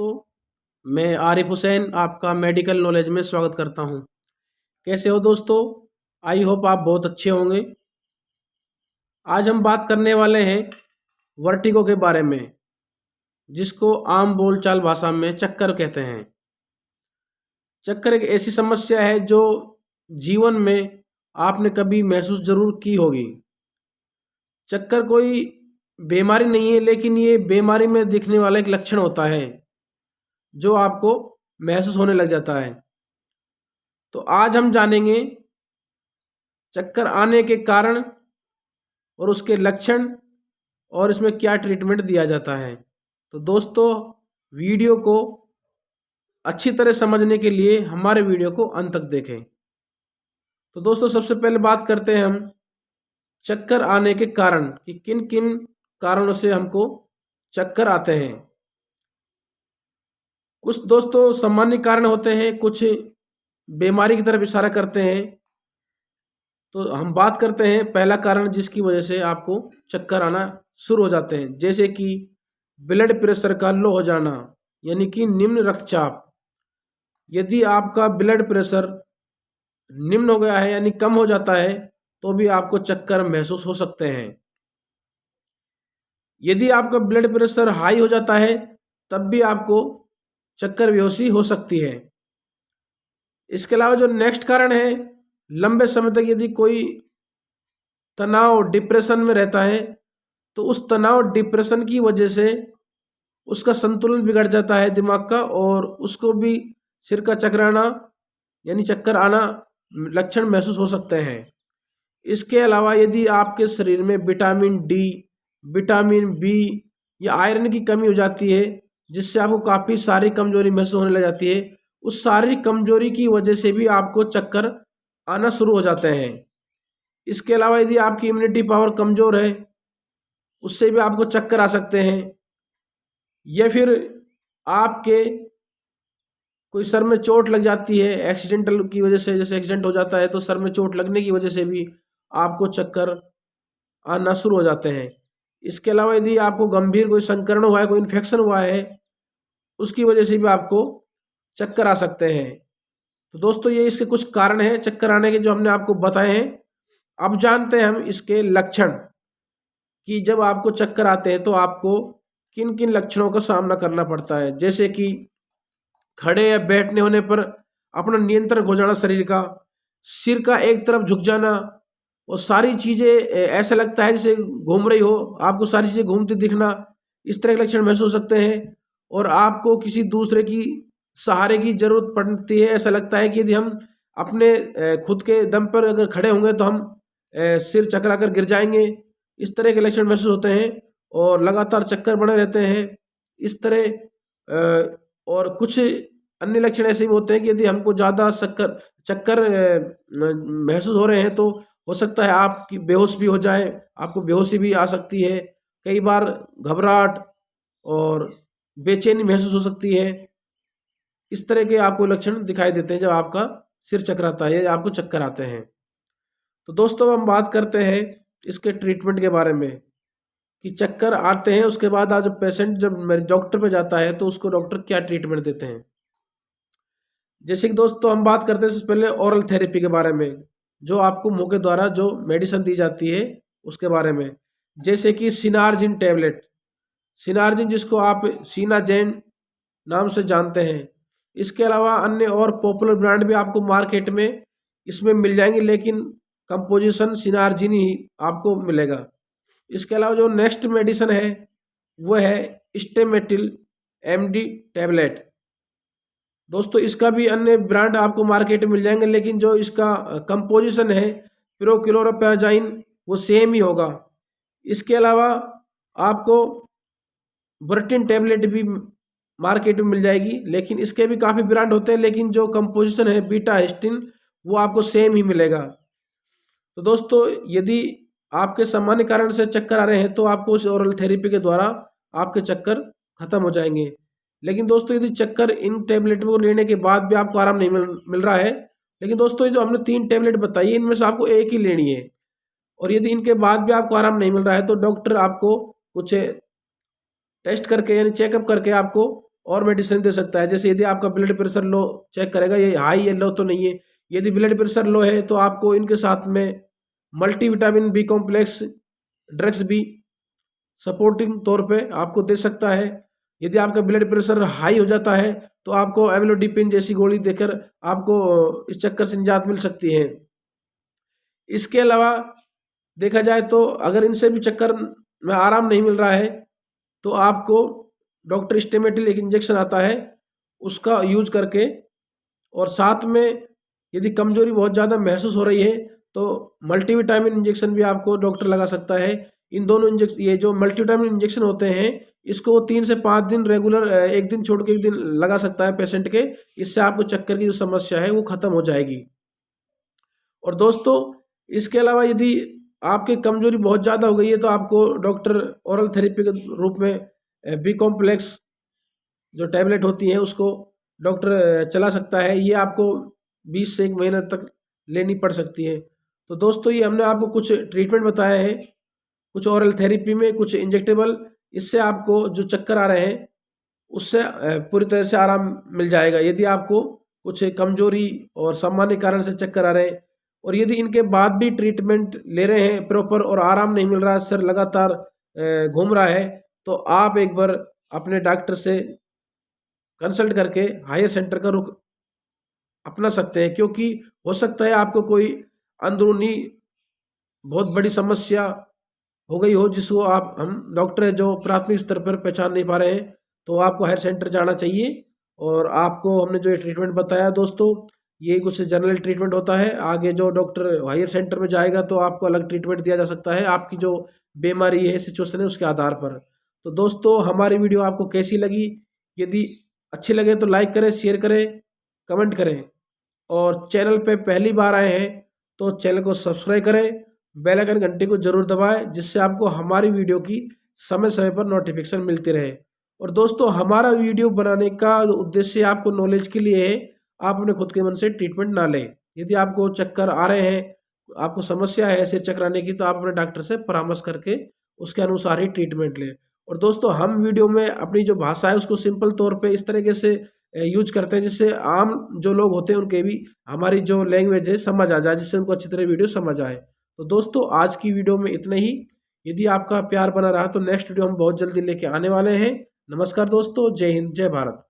दोस्तों, मैं आरिफ हुसैन आपका मेडिकल नॉलेज में स्वागत करता हूं। कैसे हो दोस्तों? आई होप आप बहुत अच्छे होंगे। आज हम बात करने वाले हैं वर्टिगो के बारे में, जिसको आम बोलचाल भाषा में चक्कर कहते हैं। चक्कर एक ऐसी समस्या है जो जीवन में आपने कभी महसूस जरूर की होगी। चक्कर कोई बीमारी नहीं है, लेकिन ये बीमारी में दिखने वाला एक लक्षण होता है जो आपको महसूस होने लग जाता है। तो आज हम जानेंगे चक्कर आने के कारण और उसके लक्षण और इसमें क्या ट्रीटमेंट दिया जाता है। तो दोस्तों, वीडियो को अच्छी तरह समझने के लिए हमारे वीडियो को अंत तक देखें। तो दोस्तों, सबसे पहले बात करते हैं हम चक्कर आने के कारण कि किन किन कारणों से हमको चक्कर आते हैं। कुछ दोस्तों सामान्य कारण होते हैं, कुछ बीमारी की तरफ इशारा करते हैं। तो हम बात करते हैं पहला कारण जिसकी वजह से आपको चक्कर आना शुरू हो जाते हैं, जैसे कि ब्लड प्रेशर का लो हो जाना, यानी कि निम्न रक्तचाप। यदि आपका ब्लड प्रेशर निम्न हो गया है यानी कम हो जाता है तो भी आपको चक्कर महसूस हो सकते हैं। यदि आपका ब्लड प्रेशर हाई हो जाता है तब भी आपको चक्कर बेहोशी हो सकती है। इसके अलावा जो नेक्स्ट कारण है, लंबे समय तक यदि कोई तनाव डिप्रेशन में रहता है तो उस तनाव डिप्रेशन की वजह से उसका संतुलन बिगड़ जाता है दिमाग का, और उसको भी सिर का चकराना यानी चक्कर आना लक्षण महसूस हो सकते हैं। इसके अलावा यदि आपके शरीर में विटामिन डी, विटामिन बी या आयरन की कमी हो जाती है, जिससे आपको काफ़ी सारी कमजोरी महसूस होने लग जाती है, उस सारी कमजोरी की वजह से भी आपको चक्कर आना शुरू हो जाते हैं। इसके अलावा यदि आपकी इम्यूनिटी पावर कमज़ोर है, उससे भी आपको चक्कर आ सकते हैं। या फिर आपके कोई सर में चोट लग जाती है एक्सीडेंटल की वजह से, जैसे एक्सीडेंट हो जाता है तो सर में चोट लगने की वजह से भी आपको चक्कर आना शुरू हो जाते हैं। इसके अलावा यदि आपको गंभीर कोई संक्रमण हुआ है, कोई इन्फेक्शन हुआ है, उसकी वजह से भी आपको चक्कर आ सकते हैं। तो दोस्तों, ये इसके कुछ कारण हैं चक्कर आने के जो हमने आपको बताए हैं। अब जानते हैं हम इसके लक्षण कि जब आपको चक्कर आते हैं तो आपको किन किन लक्षणों का सामना करना पड़ता है। जैसे कि खड़े या बैठने होने पर अपना नियंत्रण खो जाना शरीर का, सिर का एक तरफ झुक जाना, और सारी चीज़ें ऐसा लगता है जैसे घूम रही हो, आपको सारी चीज़ें घूमती दिखना, इस तरह के लक्षण महसूस हो सकते हैं। और आपको किसी दूसरे की सहारे की जरूरत पड़ती है। ऐसा लगता है कि यदि हम अपने खुद के दम पर अगर खड़े होंगे तो हम सिर चकरा कर गिर जाएंगे। इस तरह के लक्षण महसूस होते हैं और लगातार चक्कर बने रहते हैं इस तरह। और कुछ अन्य लक्षण ऐसे भी होते हैं कि यदि हमको ज़्यादा चक्कर महसूस हो रहे हैं तो हो सकता है आपकी बेहोश भी हो जाए, आपको बेहोशी भी आ सकती है। कई बार घबराहट और बेचैनी महसूस हो सकती है। इस तरह के आपको लक्षण दिखाई देते हैं जब आपका सिर चकराता है या आपको चक्कर आते हैं। तो दोस्तों, हम बात करते हैं इसके ट्रीटमेंट के बारे में कि चक्कर आते हैं उसके बाद आज पेशेंट जब मेरे डॉक्टर पे जाता है तो उसको डॉक्टर क्या ट्रीटमेंट देते हैं। जैसे कि दोस्तों, हम बात करते हैं सबसे पहले ओरल थेरेपी के बारे में, जो आपको मुंह के द्वारा जो मेडिसिन दी जाती है उसके बारे में। जैसे कि सिनारजिन टैबलेट, सिनारजिन जिसको आप सीनाजेन नाम से जानते हैं। इसके अलावा अन्य और पॉपुलर ब्रांड भी आपको मार्केट में इसमें मिल जाएंगे, लेकिन कंपोजिशन सिनारजिन ही आपको मिलेगा। इसके अलावा जो नेक्स्ट मेडिसिन है वो है स्टेमेटिल एमडी टैबलेट। दोस्तों, इसका भी अन्य ब्रांड आपको मार्केट में मिल जाएंगे, लेकिन जो इसका कंपोजिशन है पिरोक्लोरोपेराजाइन वो सेम ही होगा। इसके अलावा आपको वर्टिन टैबलेट भी मार्केट में मिल जाएगी, लेकिन इसके भी काफ़ी ब्रांड होते हैं, लेकिन जो कंपोजिशन है बीटा हिस्टिन वो आपको सेम ही मिलेगा। तो दोस्तों, यदि आपके सामान्य कारण से चक्कर आ रहे हैं तो आपको उस ओरल थेरेपी के द्वारा आपके चक्कर खत्म हो जाएंगे। लेकिन दोस्तों, यदि चक्कर इन टैबलेट को लेने के बाद भी आपको आराम नहीं मिल रहा है, लेकिन दोस्तों ये जो हमने 3 टैबलेट बताई है इनमें से आपको एक ही लेनी है, और यदि इनके बाद भी आपको आराम नहीं मिल रहा है तो डॉक्टर आपको कुछ टेस्ट करके यानी चेकअप करके आपको और मेडिसिन दे सकता है। जैसे यदि आपका ब्लड प्रेशर लो चेक करेगा, ये हाई या लो तो नहीं है। यदि ब्लड प्रेशर लो है तो आपको इनके साथ में मल्टीविटामिन बी कॉम्प्लेक्स ड्रग्स भी सपोर्टिंग तौर पे आपको दे सकता है। यदि आपका ब्लड प्रेशर हाई हो जाता है तो आपको एमिलोडिपिन जैसी गोली देकर आपको इस चक्कर से निजात मिल सकती है। इसके अलावा देखा जाए तो अगर इनसे भी चक्कर में आराम नहीं मिल रहा है तो आपको डॉक्टर स्टेमेटिल एक इंजेक्शन आता है उसका यूज करके, और साथ में यदि कमजोरी बहुत ज़्यादा महसूस हो रही है तो मल्टीविटामिन इंजेक्शन भी आपको डॉक्टर लगा सकता है। इन दोनों इंजेक्शन, ये जो मल्टीविटामिन इंजेक्शन होते हैं इसको 3 से 5 दिन रेगुलर, एक दिन छोड़ के एक दिन लगा सकता है पेशेंट के। इससे आपको चक्कर की जो समस्या है वो ख़त्म हो जाएगी। और दोस्तों इसके अलावा यदि आपकी कमजोरी बहुत ज़्यादा हो गई है तो आपको डॉक्टर ओरल थेरेपी के रूप में बी कॉम्प्लेक्स जो टैबलेट होती है उसको डॉक्टर चला सकता है। ये आपको 20 से 1 महीने तक लेनी पड़ सकती है। तो दोस्तों ये हमने आपको कुछ ट्रीटमेंट बताया है, कुछ ओरल थेरेपी में, कुछ इंजेक्टेबल। इससे आपको जो चक्कर आ रहे हैं उससे पूरी तरह से आराम मिल जाएगा। यदि आपको कुछ कमजोरी और सामान्य कारण से चक्कर आ रहे हैं और यदि इनके बाद भी ट्रीटमेंट ले रहे हैं प्रॉपर और आराम नहीं मिल रहा है, सर लगातार घूम रहा है, तो आप एक बार अपने डॉक्टर से कंसल्ट करके हायर सेंटर का रुख अपना सकते हैं। क्योंकि हो सकता है आपको कोई अंदरूनी बहुत बड़ी समस्या हो गई हो जिसको हम डॉक्टर जो प्राथमिक स्तर पर पहचान नहीं पा रहे हैं, तो आपको हायर सेंटर जाना चाहिए। और आपको हमने जो ये ट्रीटमेंट बताया दोस्तों, ये कुछ जनरल ट्रीटमेंट होता है। आगे जो डॉक्टर हायर सेंटर में जाएगा तो आपको अलग ट्रीटमेंट दिया जा सकता है आपकी जो बीमारी है, सिचुएशन है, उसके आधार पर। तो दोस्तों हमारी वीडियो आपको कैसी लगी? यदि अच्छी लगे तो लाइक करें, शेयर करें, कमेंट करें, और चैनल पे पहली बार आए हैं तो चैनल को सब्सक्राइब करें, बेल आइकन घंटी को जरूर दबाएं जिससे आपको हमारी वीडियो की समय समय पर नोटिफिकेशन मिलती रहे। और दोस्तों हमारा वीडियो बनाने का उद्देश्य आपको नॉलेज के लिए है, आप अपने खुद के मन से ट्रीटमेंट ना लें। यदि आपको चक्कर आ रहे हैं, आपको समस्या है सिर चकराने की, तो आप अपने डॉक्टर से परामर्श करके उसके अनुसार ही ट्रीटमेंट लें। और दोस्तों हम वीडियो में अपनी जो भाषा है उसको सिंपल तौर पे इस तरीके से यूज करते हैं जिससे आम जो लोग होते हैं उनके भी हमारी जो लैंग्वेज है समझ आ जाए, जिससे उनको अच्छी तरह वीडियो समझ आए। तो दोस्तों आज की वीडियो में इतना ही। यदि आपका प्यार बना रहा तो नेक्स्ट वीडियो हम बहुत जल्दी लेके आने वाले हैं। नमस्कार दोस्तों, जय हिंद, जय भारत।